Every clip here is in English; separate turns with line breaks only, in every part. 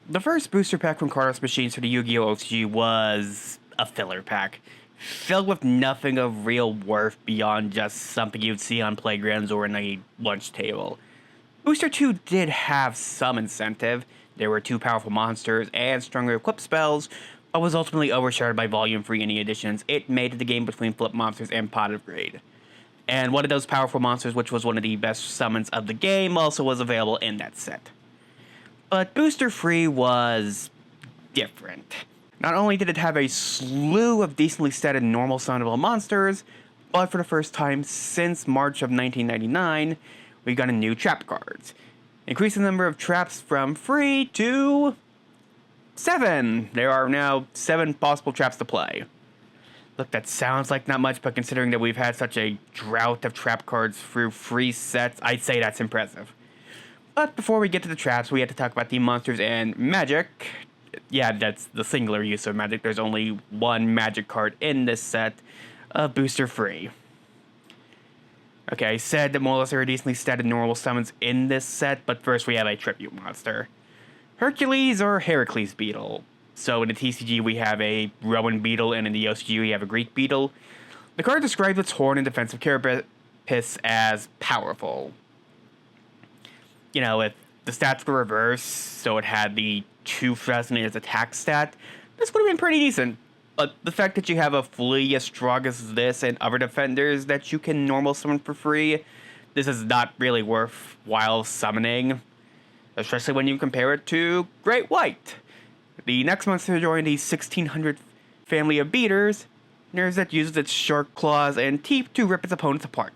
The first booster pack from Carlos Machines for the Yu-Gi-Oh! OCG was a filler pack, filled with nothing of real worth beyond just something you'd see on playgrounds or in a lunch table. Booster 2 did have some incentive. There were 2 powerful monsters and stronger equipped spells, but was ultimately overshadowed by volume free any additions it made to the game between Flip Monsters and Pot of Greed. And one of those powerful monsters, which was one of the best summons of the game, also was available in that set. But Booster 3 was different. Not only did it have a slew of decently statted normal summonable monsters, but for the first time since March of 1999, we got a new trap cards. Increasing the number of traps from 3 to 7. There are now 7 possible traps to play. Look, that sounds like not much, but considering that we've had such a drought of trap cards through 3 sets, I'd say that's impressive. But before we get to the traps, we have to talk about the monsters and magic. Yeah, that's the singular use of magic. There's only 1 magic card in this set, Booster 3. Okay, I said that more or less there are decently statted normal summons in this set, but first we have a tribute monster. Hercules or Heracles Beetle. So in the TCG we have a Roman Beetle, and in the OCG we have a Greek Beetle. The card describes its horn and defensive carapace as powerful. You know, if the stats were reversed, so it had the 2 thrust in its attack stat, this would have been pretty decent. But the fact that you have a flea as strong as this and other defenders that you can normal summon for free, this is not really worthwhile summoning. Especially when you compare it to Great White. The next monster to join the 1600 family of beaters, nerves that uses its shark claws and teeth to rip its opponents apart.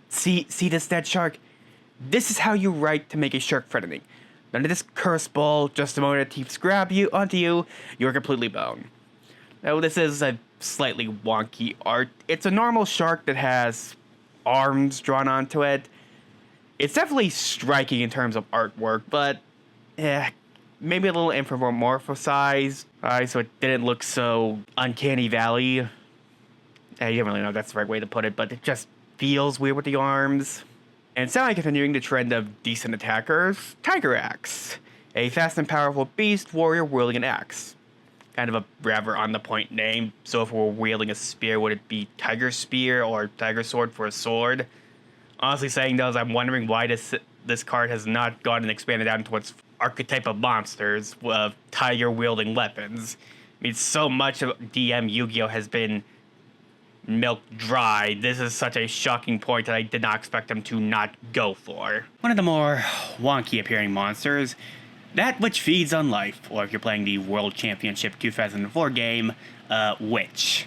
See this dead shark? This is how you write to make a shark threatening. None of this curse ball, just a moment of teeth grab you onto you, you're completely boned. Now this is a slightly wonky art. It's a normal shark that has arms drawn onto it. It's definitely striking in terms of artwork, but maybe a little anthropomorphized, so it didn't look so uncanny valley. You don't really know if that's the right way to put it, but it just feels weird with the arms. And semi continuing the trend of decent attackers, Tiger Axe, a fast and powerful beast warrior wielding an axe. Kind of a rather on the point name, so if we're wielding a spear, would it be Tiger Spear or Tiger Sword for a sword? Honestly saying those, I'm wondering why this card has not gone and expanded out into its archetype of monsters of tiger-wielding weapons. I mean, so much of DM Yu-Gi-Oh! Has been milked dry. This is such a shocking point that I did not expect them to not go for. One of the more wonky appearing monsters, that which feeds on life, or if you're playing the World Championship 2004 game, Witch.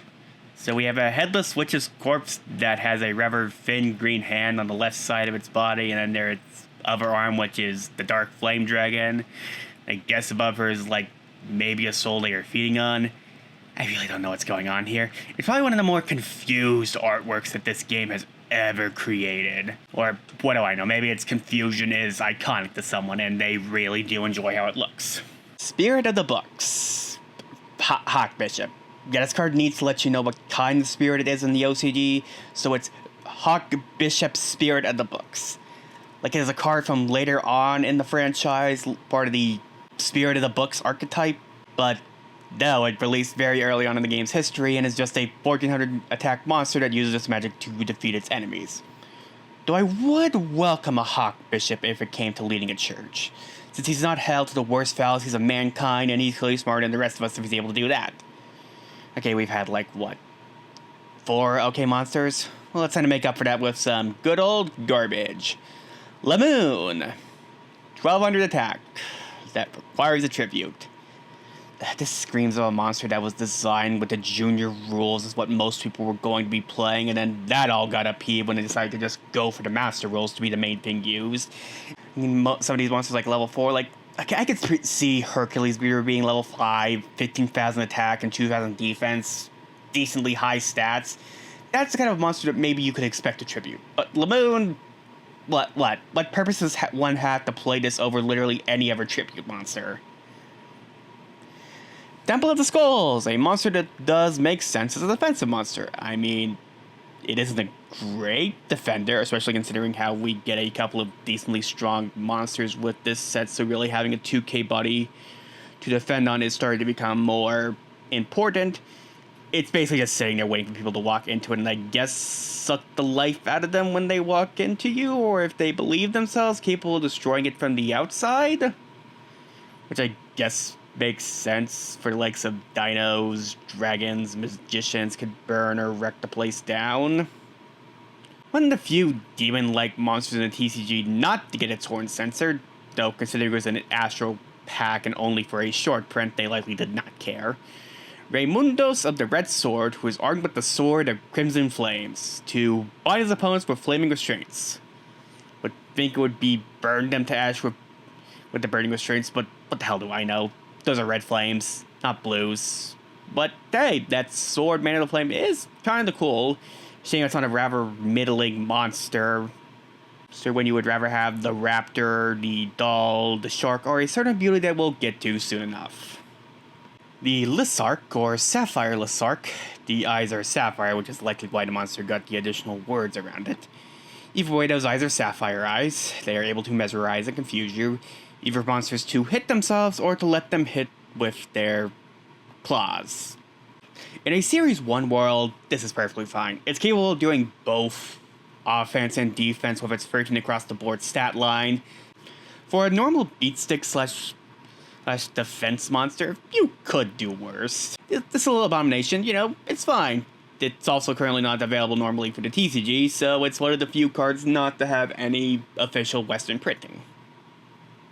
So we have a headless witch's corpse that has a rather thin green hand on the left side of its body, and then there's its other arm, which is the Dark Flame Dragon. I guess above her is like maybe a soul they are feeding on. I really don't know what's going on here. It's probably one of the more confused artworks that this game has ever created. Or what do I know, maybe its confusion is iconic to someone and they really do enjoy how it looks. Spirit of the Books. Hawk Bishop. Yeah, this card needs to let you know what kind of spirit it is in the OCG, so it's Hawk Bishop Spirit of the Books. Like it is a card from later on in the franchise, part of the Spirit of the Books archetype, but no, it released very early on in the game's history and is just a 1400 attack monster that uses its magic to defeat its enemies. Though I would welcome a Hawk Bishop if it came to leading a church, since he's not held to the worst fallacies of mankind and he's clearly smarter than the rest of us if he's able to do that. Okay, we've had, like, what, 4 okay monsters? Well, let's try to make up for that with some good old garbage. Lamoon. 1200 attack. That requires a tribute. This screams of a monster that was designed with the junior rules is what most people were going to be playing, and then that all got upheaved when they decided to just go for the master rules to be the main thing used. I mean, some of these monsters like level 4, like, I could see Hercules Beater being level 5, 15,000 attack and 2,000 defense, decently high stats. That's the kind of monster that maybe you could expect to tribute. But Lamoon, what? What purpose does one have to play this over literally any other tribute monster? Temple of the Skulls, a monster that does make sense as a defensive monster. I mean, it isn't a great defender, especially considering how we get a couple of decently strong monsters with this set, so really having a 2k buddy to defend on is starting to become more important. It's basically just sitting there waiting for people to walk into it and I guess suck the life out of them when they walk into you, or if they believe themselves capable of destroying it from the outside. Which I guess makes sense for the likes of dinos, dragons, magicians could burn or wreck the place down. One of the few demon-like monsters in the TCG not to get its horn censored, though considering it was an astral pack and only for a short print, they likely did not care. Raimundos of the Red Sword, who is armed with the Sword of Crimson Flames, to bind his opponents with flaming restraints. Would think it would be burn them to ash with the burning restraints, but what the hell do I know? Those are red flames, not blues. But hey, that Sword Man of the Flame is kinda cool, seeing it's not a rather middling monster. So when you would rather have the raptor, the doll, the shark, or a certain beauty that we'll get to soon enough. The Lissark, or Sapphire Lissark, the eyes are sapphire, which is likely why the monster got the additional words around it. Either way, those eyes are sapphire eyes. They are able to mesmerize and confuse you, either monsters to hit themselves or to let them hit with their claws. In a Series 1 world, this is perfectly fine. It's capable of doing both offense and defense with its 13 across the board stat line. For a normal beatstick slash defense monster, you could do worse. This little abomination, it's fine. It's also currently not available normally for the TCG, so it's one of the few cards not to have any official Western printing.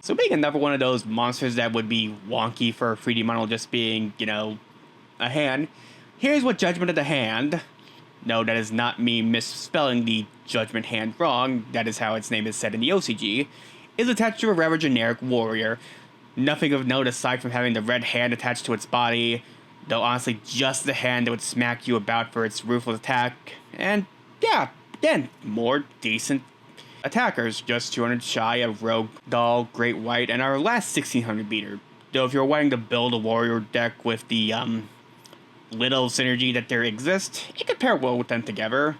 So being another one of those monsters that would be wonky for a 3D model just being, a hand, here's what Judgment of the Hand. No, that is not me misspelling the Judgment Hand wrong, that is how its name is said in the OCG, is attached to a rather generic warrior. Nothing of note aside from having the red hand attached to its body, though honestly just the hand that would smack you about for its ruthless attack, and yeah, again, more decent attackers, just 200 shy of Rogue, Doll, Great White, and our last 1600 beater. Though if you're wanting to build a warrior deck with the little synergy that there exists, it could pair well with them together.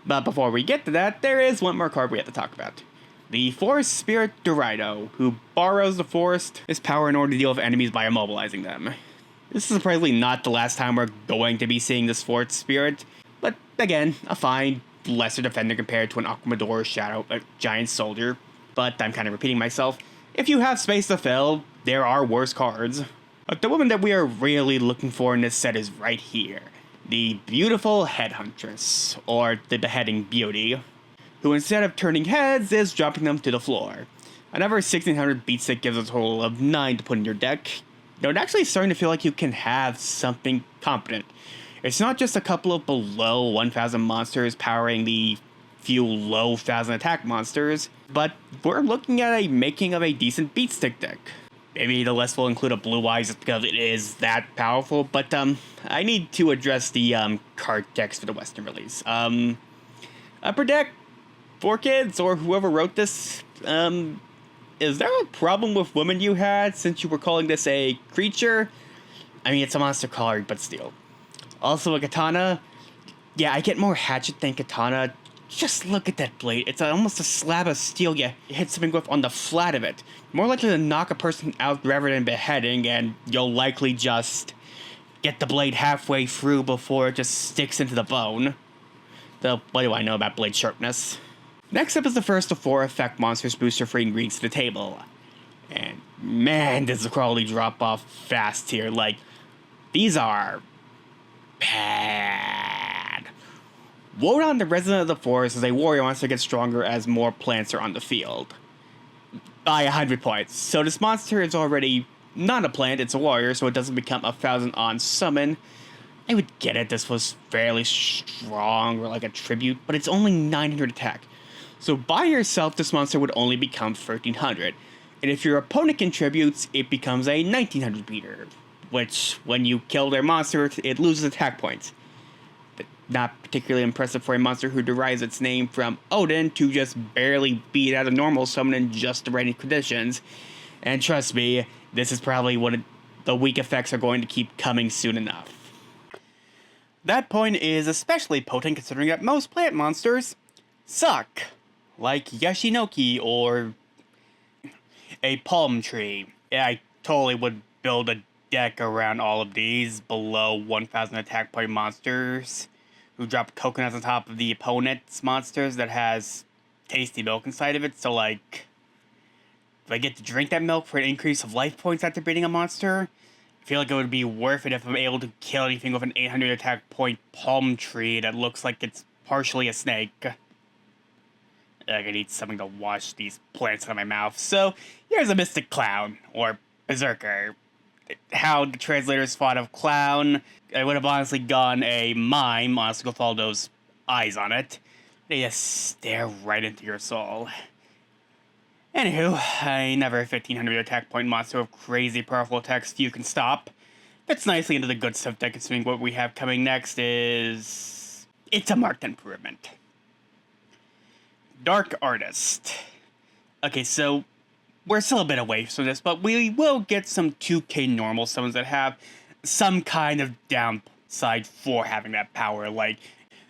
But before we get to that, there is one more card we have to talk about. The Forest Spirit Dorado, who borrows the forest's power in order to deal with enemies by immobilizing them. This is surprisingly not the last time we're going to be seeing this Forest Spirit, but again, a fine, lesser defender compared to an Aquamador Shadow, a giant soldier. But I'm kind of repeating myself. If you have space to fill, there are worse cards. But the woman that we are really looking for in this set is right here. The beautiful Headhuntress, or the Beheading Beauty, who instead of turning heads is dropping them to the floor. Another 1600 beatstick gives a total of 9 to put in your deck. Though it's actually starting to feel like you can have something competent. It's not just a couple of below 1000 monsters powering the few low 1000 attack monsters, but we're looking at a making of a decent beatstick deck. Maybe the list will include a Blue Eyes just because it is that powerful, but I need to address the card decks for the Western release. Upper Deck, 4Kids, or whoever wrote this, is there a problem with women you had since you were calling this a creature? I mean, it's a monster card, but still. Also a katana. Yeah, I get more hatchet than katana. Just look at that blade. It's almost a slab of steel you hit something with on the flat of it. More likely to knock a person out rather than beheading, and you'll likely just get the blade halfway through before it just sticks into the bone. Though, what do I know about blade sharpness? Next up is the first of 4 effect monsters booster free ingredients to the table. And man, does the quality drop off fast here. Like, these are bad. Wodan, the Resident of the Forest, is a warrior monster that gets stronger as more plants are on the field. By 100 points. So this monster is already not a plant, it's a warrior, so it doesn't become 1000 on summon. I would get it, this was fairly strong, or like a tribute, but it's only 900 attack. So by yourself, this monster would only become 1300. And if your opponent contributes, it becomes a 1900 beater. Which, when you kill their monster, it loses attack points. But not particularly impressive for a monster who derives its name from Odin to just barely beat out a normal summon in just the right conditions. And trust me, this is probably one of the weak effects are going to keep coming soon enough. That point is especially potent considering that most plant monsters suck. Like Yashinoki or a palm tree. Yeah, I totally would build a deck around all of these below 1,000 attack point monsters who drop coconuts on top of the opponent's monsters that has tasty milk inside of it. So, like, if I get to drink that milk for an increase of life points after beating a monster, I feel like it would be worth it if I'm able to kill anything with an 800 attack point palm tree that looks like it's partially a snake. I need something to wash these plants out of my mouth. So, here's a Mystic Clown, or Berserker. How the translators thought of clown, I would have honestly gone a mime, honestly with all those eyes on it. They just stare right into your soul. Anywho, another 1,500 attack point monster with crazy powerful attacks few can stop. Fits nicely into the good stuff deck, considering what we have coming next is... It's a marked improvement. Dark Artist. Okay, so we're still a bit away from this, but we will get some 2K normal summons that have some kind of downside for having that power. Like,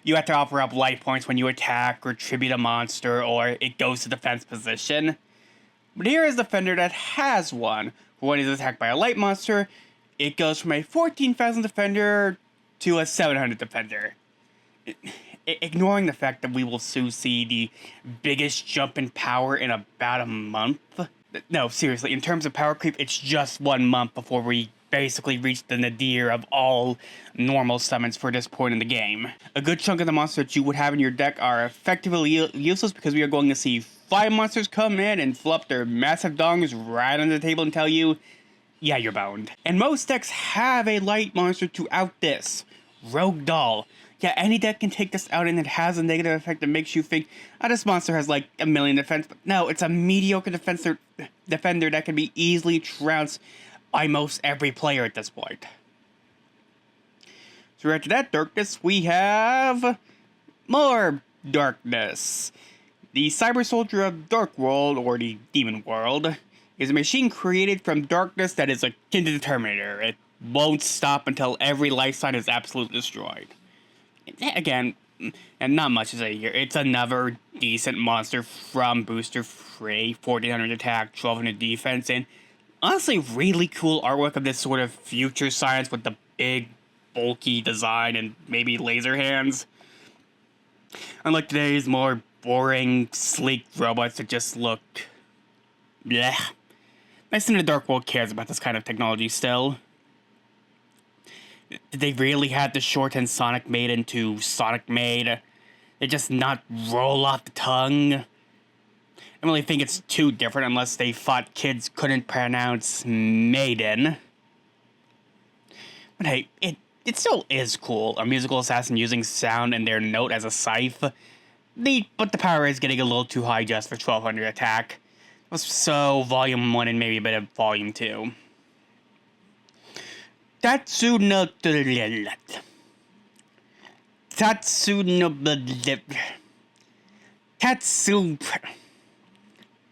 you have to offer up life points when you attack or tribute a monster, or it goes to defense position. But here is the Defender that has one. When it is attacked by a light monster, it goes from a 14,000 Defender to a 700 Defender. Ignoring the fact that we will soon see the biggest jump in power in about a month. No, seriously, in terms of power creep, it's just 1 month before we basically reach the nadir of all normal summons for this point in the game. A good chunk of the monsters that you would have in your deck are effectively useless because we are going to see 5 monsters come in and flop their massive dongs right on the table and tell you, yeah, you're boned. And most decks have a light monster to out this. Rogue Doll. Yeah, any deck can take this out and it has a negative effect that makes you think, oh, this monster has like 1 million defense. But no, it's a mediocre defender that can be easily trounced by most every player at this point. So after that darkness, we have more darkness. The Cyber Soldier of Dark World, or the Demon World, is a machine created from darkness that is akin to the Terminator. It won't stop until every life sign is absolutely destroyed. Again, and not much to say here. It's another decent monster from Booster Free, 1,400 attack, 1,200 defense, and honestly really cool artwork of this sort of future science with the big, bulky design and maybe laser hands. Unlike today's more boring, sleek robots that just look... bleh. Nice thing the Dark World cares about this kind of technology still. Did they really have to shorten Sonic Maiden to Sonic Maid? They just not roll off the tongue? I don't really think it's too different unless they thought kids couldn't pronounce Maiden. But hey, it still is cool. A musical assassin using sound and their note as a scythe. But the power is getting a little too high just for 1,200 attack. So Volume 1 and maybe a bit of Volume 2. Tatsu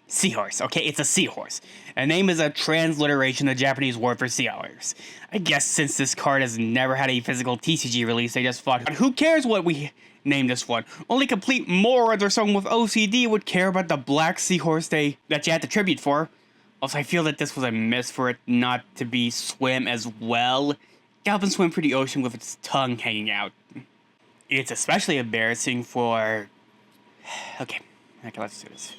Seahorse. Okay, it's a seahorse. A name is a transliteration of the Japanese word for sea otters. I guess since this card has never had a physical TCG release, they just thought, who cares what we name this one? Only complete morons or someone with OCD would care about the black seahorse that you had to tribute for. Also, I feel that this was a miss for it not to be swim as well. Dolphins swim through the ocean with its tongue hanging out. It's especially embarrassing for... Okay, let's do this.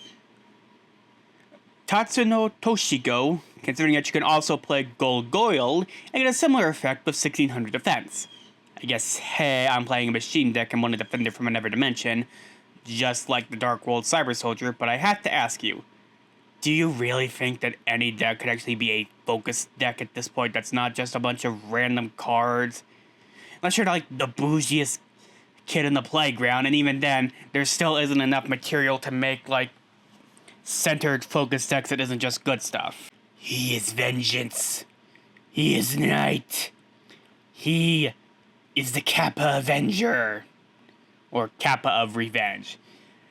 Tatsuno Toshigo, considering that you can also play Golgoyle and get a similar effect with 1,600 defense. I guess, hey, I'm playing a machine deck and want to defend it from another dimension, just like the Dark World Cyber Soldier, but I have to ask you, do you really think that any deck could actually be a focused deck at this point that's not just a bunch of random cards? Unless you're like the bougiest kid in the playground, and even then, there still isn't enough material to make like centered focused decks that isn't just good stuff. He is vengeance. He is night. He is the Kappa Avenger. Or Kappa of Revenge.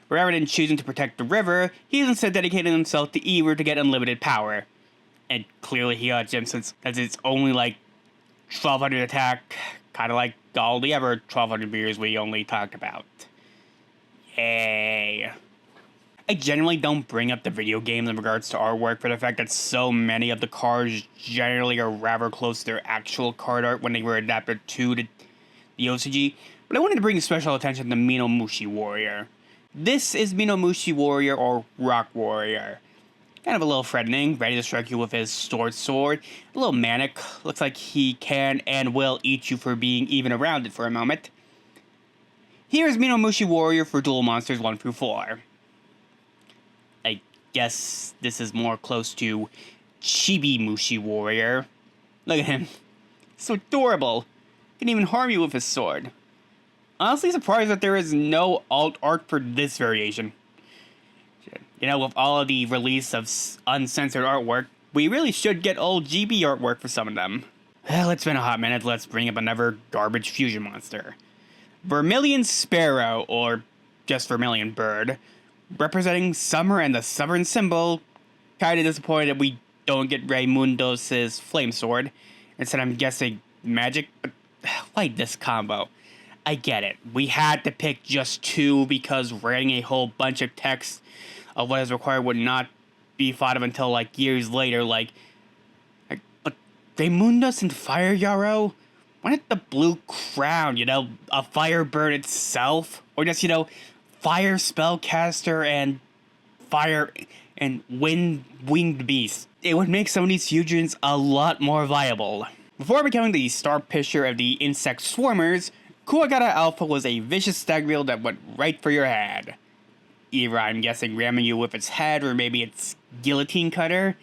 Rather than choosing to protect the river, he's instead dedicated himself to Eber to get unlimited power. And clearly he got Jim since it's only like 1,200 attack, kind of like all the other 1,200 beers we only talked about. Yay. I generally don't bring up the video games in regards to artwork for the fact that so many of the cards generally are rather close to their actual card art when they were adapted to the OCG, but I wanted to bring special attention to Minomushi Warrior. This is Minomushi Warrior, or Rock Warrior. Kind of a little threatening, ready to strike you with his sword. A little manic, looks like he can and will eat you for being even around it for a moment. Here's Minomushi Warrior for Duel Monsters 1 through 4. I guess this is more close to Chibi Mushi Warrior. Look at him. So adorable. Can even harm you with his sword. Honestly surprised that there is no alt art for this variation. You know, with all of the release of uncensored artwork, we really should get old GB artwork for some of them. Well, it's been a hot minute, let's bring up another garbage fusion monster. Vermilion Sparrow, or just Vermilion Bird, representing summer and the southern symbol. Kinda disappointed we don't get Raimundos' flame sword. Instead, I'm guessing magic, but why this combo? I get it. We had to pick just two because writing a whole bunch of text of what is required would not be thought of until, like, years later, but Raimundos and Fire Yarrow? Why not the blue crown, you know, a firebird itself? Or just, you know, fire spellcaster and fire and winged beast. It would make some of these fusions a lot more viable. Before becoming the star pitcher of the insect swarmers, Kuwagata Alpha was a vicious stag reel that went right for your head. Either, I'm guessing, ramming you with its head, or maybe its guillotine cutter.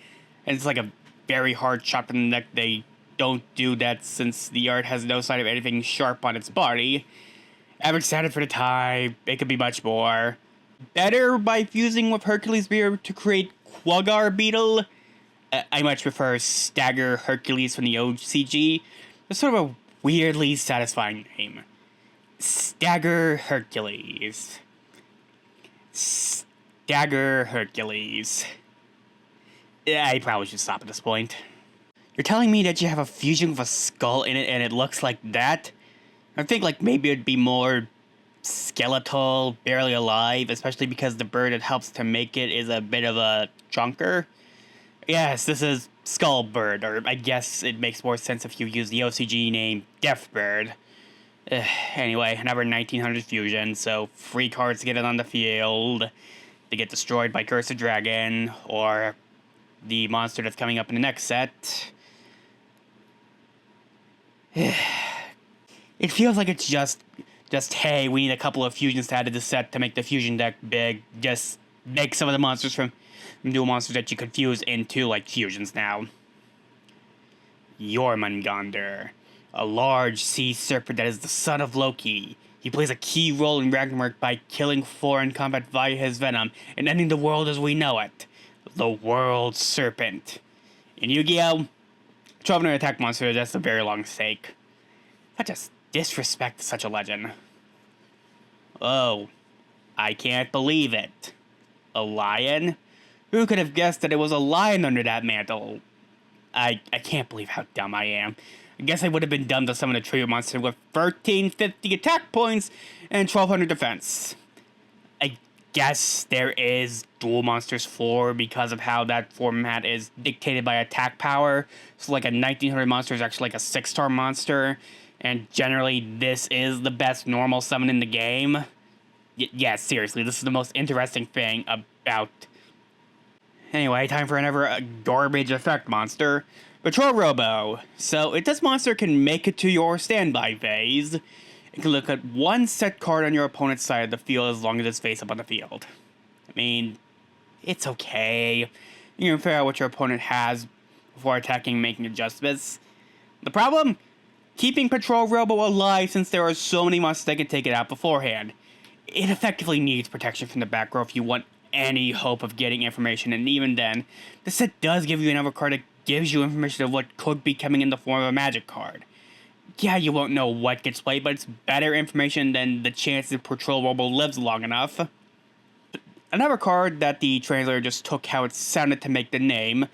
And it's like a very hard chop in the neck. They don't do that since the art has no sign of anything sharp on its body. Average standard for the type, it could be much more. Better by fusing with Hercules Beer to create Quaggar Beetle. I much prefer Stagger Hercules from the OCG. It's sort of a weirdly satisfying name. Stagger Hercules. Stagger Hercules. I probably should stop at this point. You're telling me that you have a fusion with a skull in it and it looks like that? I think like maybe it'd be more skeletal, barely alive, especially because the bird that helps to make it is a bit of a chunker. Yes, this is Skull Bird, or I guess it makes more sense if you use the OCG name Death Bird. Anyway, another 1900 fusion, so 3 cards to get it on the field. They get destroyed by Cursed Dragon, or the monster that's coming up in the next set. It feels like it's just hey, we need a couple of fusions to add to the set to make the fusion deck big. Just make some of the monsters from dual monsters that you could fuse into like fusions now. Jormungandr, a large sea serpent that is the son of Loki. He plays a key role in Ragnarok by killing Thor in combat via his venom and ending the world as we know it. The World Serpent. In Yu-Gi-Oh!, 1200 attack monster, that's a very long sake. Such a disrespect to such a legend. Oh, I can't believe it. A lion? Who could have guessed that it was a lion under that mantle? I can't believe how dumb I am. I guess I would have been dumb to summon a trio monster with 1350 attack points and 1200 defense. I guess there is Duel Monsters 4 because of how that format is dictated by attack power. So like a 1900 monster is actually like a 6-star monster. And generally this is the best normal summon in the game. Yeah, seriously, this is the most interesting thing about... Anyway, time for another garbage effect monster. Patrol Robo. So, if this monster can make it to your standby phase, it can look at one set card on your opponent's side of the field as long as it's face up on the field. I mean, it's okay. You can figure out what your opponent has before attacking and making adjustments. The problem? Keeping Patrol Robo alive since there are so many monsters that can take it out beforehand. It effectively needs protection from the back row if you want any hope of getting information, and even then, the set does give you another card that gives you information of what could be coming in the form of a magic card. Yeah, you won't know what gets played, but it's better information than the chance that Patrol Robo lives long enough. Another card that the translator just took how it sounded to make the name,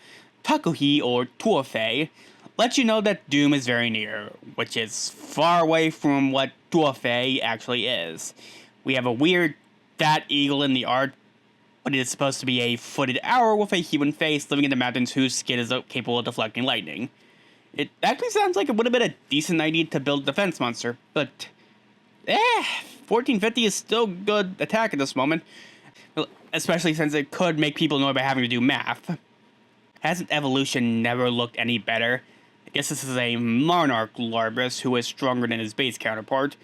Takuhi or Tuofe, lets you know that doom is very near, which is far away from what Tuofe actually is. We have a weird fat eagle in the art, but it is supposed to be a footed owl with a human face living in the mountains whose skin is capable of deflecting lightning. It actually sounds like it would have been a decent idea to build a defense monster, but 1450 is still good attack at this moment, especially since it could make people annoyed by having to do math. Hasn't evolution never looked any better? I guess this is a Monarch Larbrus who is stronger than his base counterpart,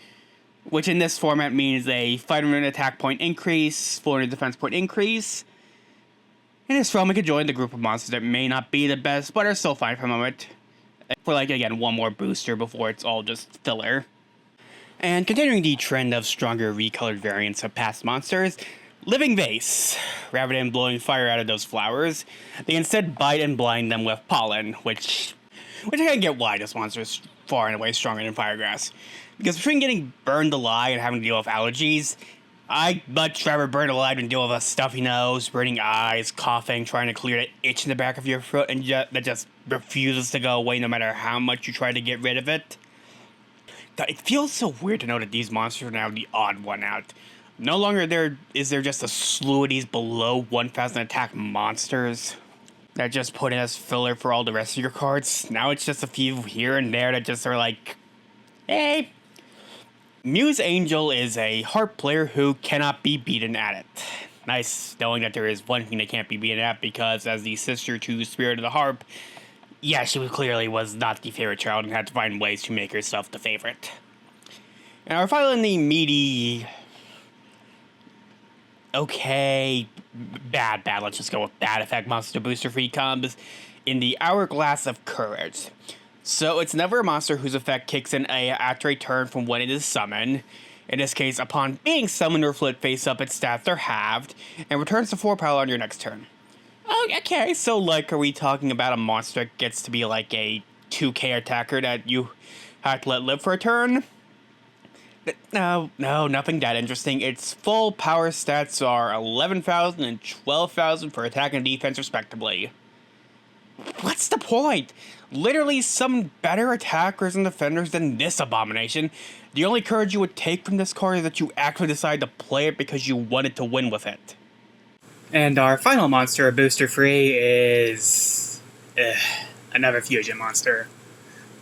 which in this format means a 500 attack point increase, 400 defense point increase. In this realm, we could join the group of monsters that may not be the best, but are still fine for a moment. For again, one more booster before it's all just filler. And continuing the trend of stronger recolored variants of past monsters, Living Vase. Rather than blowing fire out of those flowers, they instead bite and blind them with pollen, which I can get why this monster is far and away stronger than Firegrass. Because between getting burned alive and having to deal with allergies, I'd much rather burn alive than deal with a stuffy nose, burning eyes, coughing, trying to clear the itch in the back of your throat, and that just refuses to go away no matter how much you try to get rid of it. It feels so weird to know that these monsters are now the odd one out. No longer is there just a slew of these below 1000 attack monsters that just put in as filler for all the rest of your cards. Now it's just a few here and there that just are like, hey. Muse Angel is a harp player who cannot be beaten at it. Nice knowing that there is one thing they can't be beaten at, because as the sister to Spirit of the Harp, yeah, she clearly was not the favorite child and had to find ways to make herself the favorite. And our final in the meaty... okay, bad, let's just go with bad effect monster booster free combos in the Hourglass of Courage. So it's never a monster whose effect kicks in after a turn from when it is summoned. In this case, upon being summoned or flipped face up, its stats are halved, and returns to 4 power on your next turn. Okay, so are we talking about a monster that gets to be like a 2k attacker that you have to let live for a turn? No, nothing that interesting. Its full power stats are 11,000 and 12,000 for attack and defense respectively. What's the point? Literally some better attackers and defenders than this abomination. The only courage you would take from this card is that you actually decide to play it because you wanted to win with it.
And our final monster, booster free, is... another fusion monster.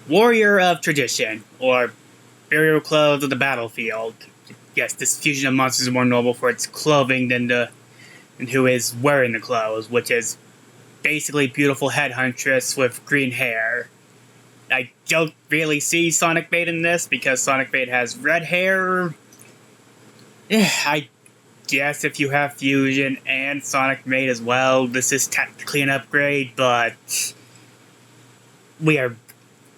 Warrior of Tradition, or Burial Clothes of the Battlefield. Yes, this fusion of monsters is more noble for its clothing than who is wearing the clothes, which is basically beautiful headhuntress with green hair. I don't really see Sonic Bait in this because Sonic Bait has red hair. I guess if you have Fusion and Sonic Bait as well, this is technically an upgrade, but we are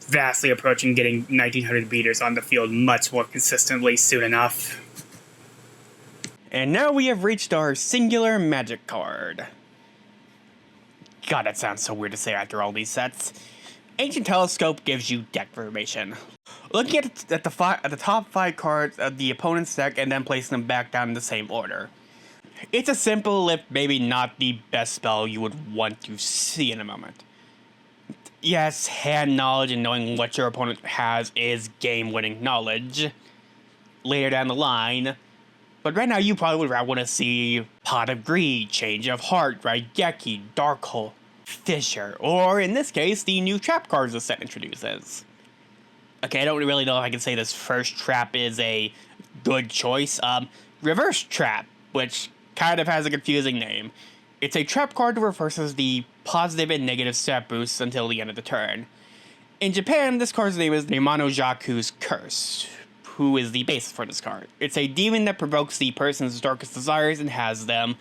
vastly approaching getting 1900 beaters on the field much more consistently soon enough.
And now we have reached our singular magic card. God, that sounds so weird to say after all these sets. Ancient Telescope gives you deck information. Looking at the top 5 cards of the opponent's deck and then placing them back down in the same order. It's a simple, if maybe not the best spell you would want to see in a moment. Yes, hand knowledge and knowing what your opponent has is game-winning knowledge later down the line. But right now, you probably would want to see Pot of Greed, Change of Heart, Raigeki, Dark Hole, Fissure, or in this case, the new trap cards the set introduces. Okay, I don't really know if I can say this first trap is a good choice. Reverse Trap, which kind of has a confusing name. It's a trap card that reverses the positive and negative stat boosts until the end of the turn. In Japan, this card's name is Nemono Jaku's Curse, who is the basis for this card. It's a demon that provokes the person's darkest desires and has them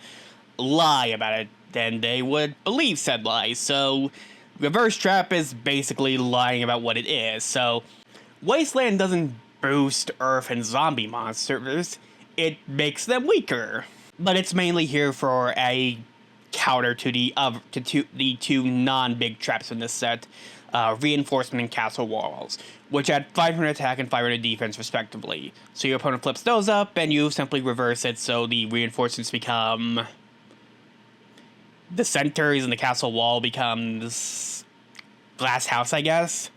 lie about it, then they would believe said lies. So, Reverse Trap is basically lying about what it is. So, Wasteland doesn't boost Earth and zombie monsters, it makes them weaker. But it's mainly here for a counter to the two non-big traps in this set, Reinforcement and Castle Walls, which add 500 attack and 500 defense respectively. So your opponent flips those up, and you simply reverse it, so the reinforcements become the centers, and the castle wall becomes glass house, I guess.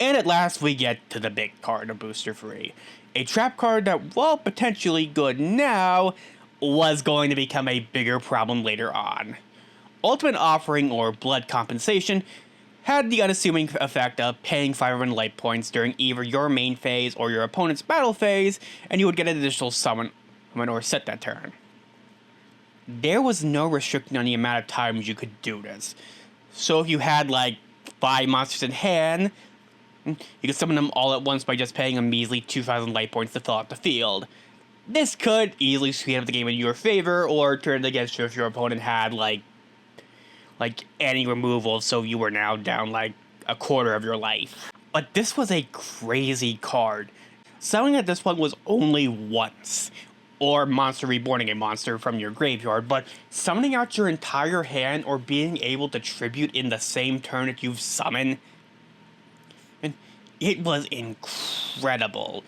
And at last, we get to the big card of Booster Free. A trap card that, while potentially good now, was going to become a bigger problem later on. Ultimate Offering, or Blood Compensation, had the unassuming effect of paying 500 light points during either your main phase or your opponent's battle phase, and you would get an additional summon or set that turn. There was no restriction on the amount of times you could do this. So if you had like 5 monsters in hand, you could summon them all at once by just paying a measly 2,000 light points to fill out the field. This could easily speed up the game in your favor, or turn it against you if your opponent had like any removal, so you were now down like a quarter of your life. But this was a crazy card. Summoning at this point was only once, or monster reborning a monster from your graveyard, but summoning out your entire hand or being able to tribute in the same turn that you've summoned, and it was incredible.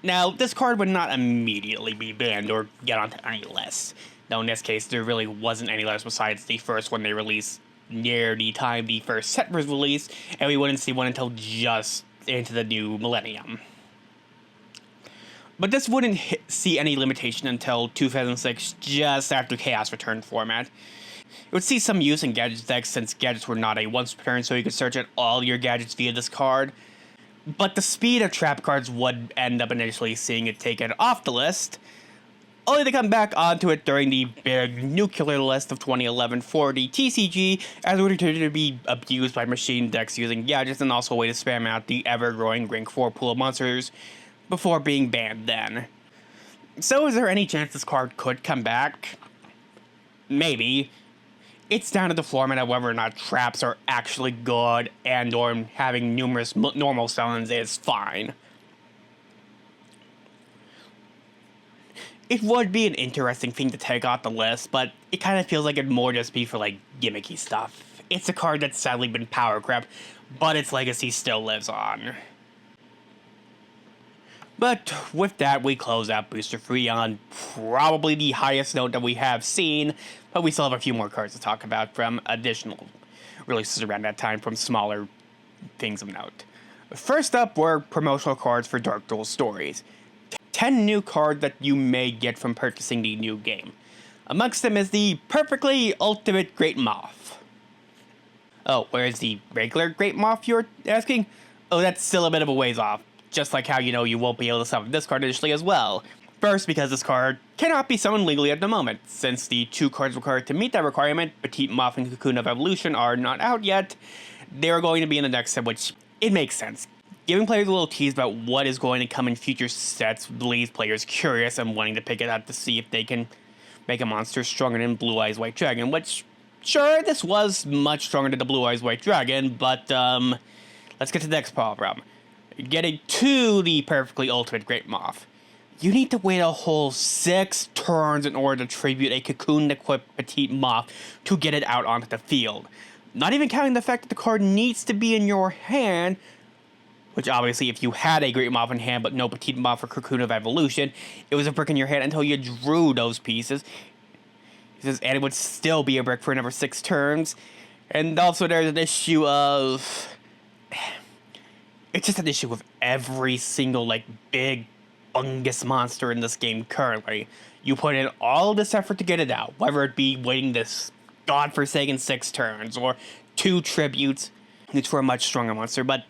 Now, this card would not immediately be banned or get onto any lists. Though in this case, there really wasn't any list besides the first one they released near the time the first set was released, and we wouldn't see one until just into the new millennium. But this wouldn't see any limitation until 2006, just after Chaos Return format. It would see some use in Gadgets decks since gadgets were not a once per turn, so you could search at all your gadgets via this card. But the speed of trap cards would end up initially seeing it taken off the list, only to come back onto it during the big nuclear list of 2011 for the TCG, as it would continue to be abused by machine decks using gadgets, and also a way to spam out the ever-growing rank 4 pool of monsters before being banned then. So is there any chance this card could come back? Maybe. It's down to the format of whether or not traps are actually good, and or having numerous normal summons is fine. It would be an interesting thing to take off the list, but it kind of feels like it'd more just be for like gimmicky stuff. It's a card that's sadly been power crept, but its legacy still lives on. But with that, we close out Booster 3 on probably the highest note that we have seen, but we still have a few more cards to talk about from additional releases around that time from smaller things of note. First up were promotional cards for Dark Duel Stories. 10 new cards that you may get from purchasing the new game. Amongst them is the perfectly ultimate Great Moth. Oh, where's the regular Great Moth, you're asking? Oh, that's still a bit of a ways off. Just like how you won't be able to summon this card initially as well. First, because this card cannot be summoned legally at the moment, since the 2 cards required to meet that requirement, Petite Moth and Cocoon of Evolution, are not out yet. They are going to be in the next set, which it makes sense. Giving players a little tease about what is going to come in future sets leaves players curious and wanting to pick it up to see if they can make a monster stronger than Blue Eyes White Dragon, which, sure, this was much stronger than the Blue Eyes White Dragon, but, let's get to the next problem. Getting to the perfectly ultimate Great Moth. You need to wait a whole 6 turns in order to tribute a Cocoon-equipped Petite Moth to get it out onto the field. Not even counting the fact that the card needs to be in your hand, which obviously if you had a Great Moth in hand but no Petite Moth or Cocoon of Evolution, it was a brick in your hand until you drew those pieces. And it would still be a brick for another 6 turns. And also there's an issue of... It's just an issue with every single, like, big, fungus monster in this game currently. You put in all this effort to get it out, whether it be waiting this godforsaken 6 turns, or 2 tributes, it's for a much stronger monster, but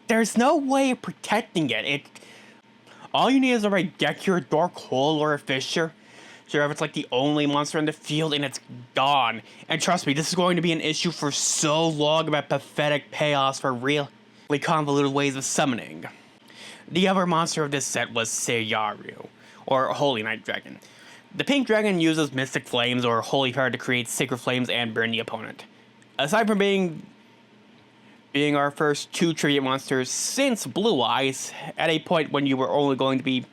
there's no way of protecting it. All you need is a Raigeki, Dark Hole, or a Fissure. Sure, if it's like the only monster in the field and it's gone. And trust me, this is going to be an issue for so long about pathetic payoffs for real convoluted ways of summoning. The other monster of this set was Seiyaru, or Holy Night Dragon. The pink dragon uses Mystic Flames or Holy Power to create Sacred Flames and burn the opponent. Aside from being our first 2 tribute monsters since Blue Eyes, at a point when you were only going to be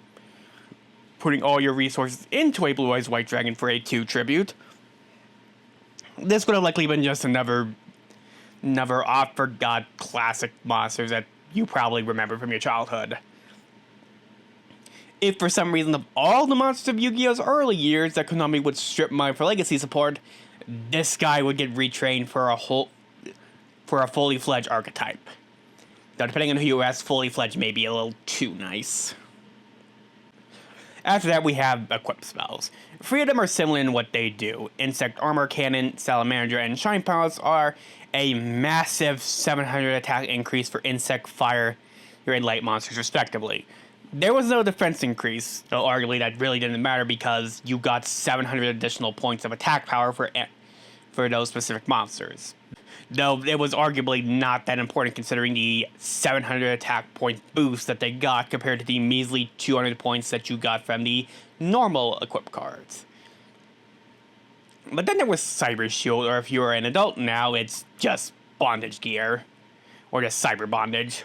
putting all your resources into a Blue Eyes White Dragon for a 2 tribute, this would have likely been just another oft-forgot classic monsters that you probably remember from your childhood. If for some reason of all the monsters of Yu-Gi-Oh's early years that Konami would strip mine for legacy support, this guy would get retrained for a fully fledged archetype. Though depending on who you ask, fully fledged may be a little too nice. After that, we have equip spells. 3 of them are similar in what they do. Insect Armor Cannon, Salamander, and Shine Powers are a massive 700 attack increase for Insect, Fire, and Light monsters respectively. There was no defense increase, though arguably that really didn't matter because you got 700 additional points of attack power for those specific monsters. Though it was arguably not that important considering the 700 attack point boost that they got compared to the measly 200 points that you got from the normal equip cards. But then there was Cyber Shield, or if you're an adult now, it's just bondage gear. Or just cyber bondage.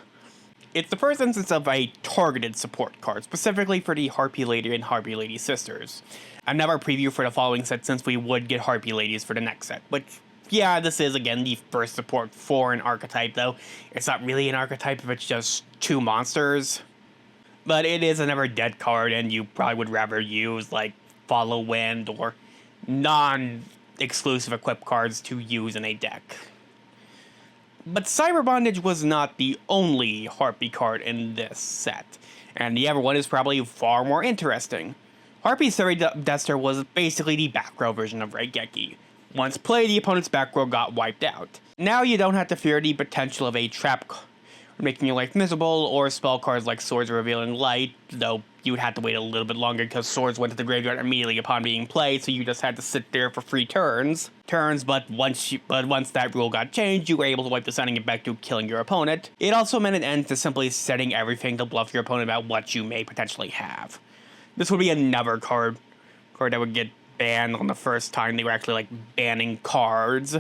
It's the first instance of a targeted support card, specifically for the Harpy Lady and Harpy Lady Sisters. Another preview for the following set since we would get Harpy Ladies for the next set, which, yeah, this is again the first support for an archetype, though it's not really an archetype if it's just 2 monsters. But it is another dead card, and you probably would rather use, like, Follow Wind or non-exclusive equip cards to use in a deck. But Cyber Bondage was not the only Harpy card in this set, and the other one is probably far more interesting. Harpy's Fairy Duster was basically the back row version of Raigeki. Once played, the opponent's back row got wiped out. Now you don't have to fear the potential of a trap making your life miserable, or spell cards like Swords Revealing Light, though you would have to wait a little bit longer because Swords went to the graveyard immediately upon being played, so you just had to sit there for 3 turns. But once that rule got changed, you were able to wipe the sending it back to killing your opponent. It also meant an end to simply setting everything to bluff your opponent about what you may potentially have. This would be another card that would get banned on the first time they were actually like banning cards,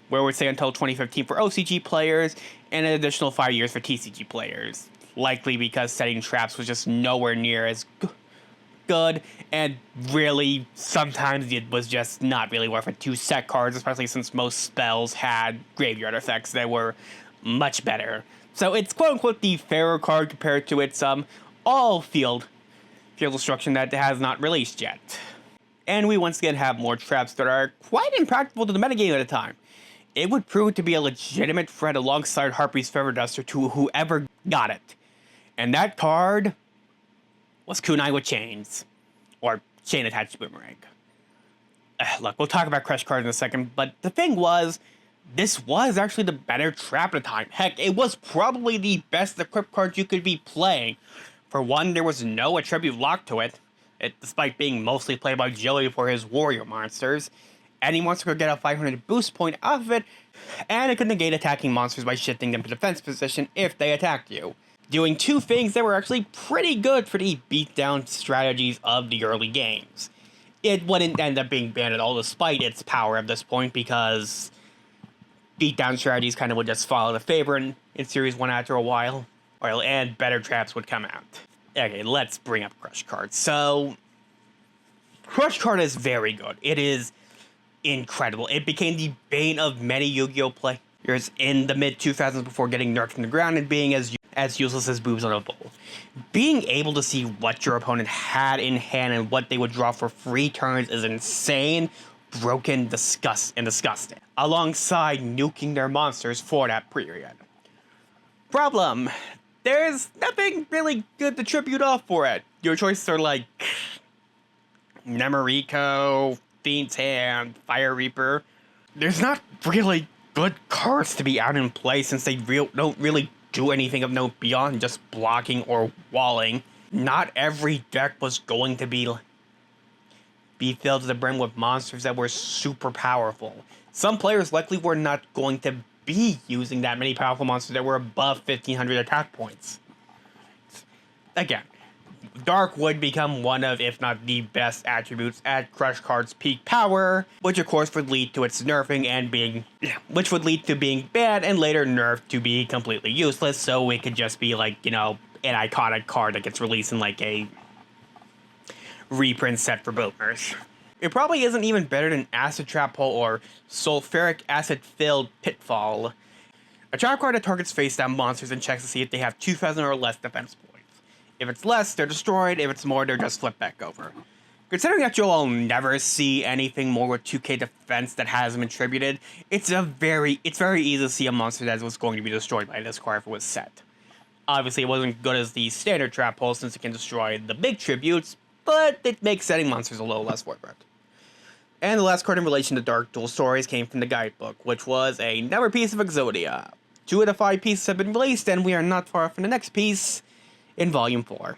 where it would say until 2015 for OCG players and an additional 5 years for TCG players. Likely because setting traps was just nowhere near as good, and really sometimes it was just not really worth it to set cards, especially since most spells had graveyard effects that were much better. So it's quote unquote the fairer card compared to its all field destruction that has not released yet. And we once again have more traps that are quite impractical to the metagame at the time. It would prove to be a legitimate threat alongside Harpy's Feather Duster to whoever got it. And that card was Kunai with Chains. Or Chain Attached Boomerang. Look, we'll talk about Crush cards in a second, but the thing was, this was actually the better trap at the time. Heck, it was probably the best equipped card you could be playing. For one, there was no attribute locked to it, despite being mostly played by Joey for his warrior monsters. Any monster could get a 500 boost point off of it, and it could negate attacking monsters by shifting them to defense position if they attacked you. Doing 2 things that were actually pretty good for the beatdown strategies of the early games. It wouldn't end up being banned at all despite its power at this point because beatdown strategies kind of would just follow the favor in Series 1 after a while. And better traps would come out. Okay, let's bring up Crush Card. So, Crush Card is very good. It is incredible. It became the bane of many Yu-Gi-Oh! Players in the mid-2000s before getting nerfed from the ground and being as useless as boobs on a bowl. Being able to see what your opponent had in hand and what they would draw for 3 turns is insane, broken, disgusting. Alongside nuking their monsters for that period. Problem. There's nothing really good to tribute off for it. Your choices are like Nemoriko, Fiend's Hand, Fire Reaper. There's not really good cards to be out in play since they don't really do anything of note beyond just blocking or walling. Not every deck was going to be filled to the brim with monsters that were super powerful. Some players likely were not going to be using that many powerful monsters that were above 1500 attack points. Again, Dark would become one of, if not the best attributes at Crush Card's peak power, which of course would lead to its nerfing and which would lead to being bad and later nerfed to be completely useless, so it could just be like, an iconic card that gets released in like a reprint set for boomers. It probably isn't even better than Acid Trap Hole or Sulfuric Acid-Filled Pitfall. A trap card that targets face-down monsters and checks to see if they have 2,000 or less defense points. If it's less, they're destroyed. If it's more, they're just flipped back over. Considering that you'll never see anything more with 2k defense that hasn't been tributed, it's very easy to see a monster that was going to be destroyed by this card if it was set. Obviously, it wasn't good as the standard Trap Hole since it can destroy the big tributes, but it makes setting monsters a little less worth it. And the last card in relation to Dark Duel stories came from the guidebook, which was another piece of Exodia. 2 of the 5 pieces have been released, and we are not far from the next piece in Volume 4.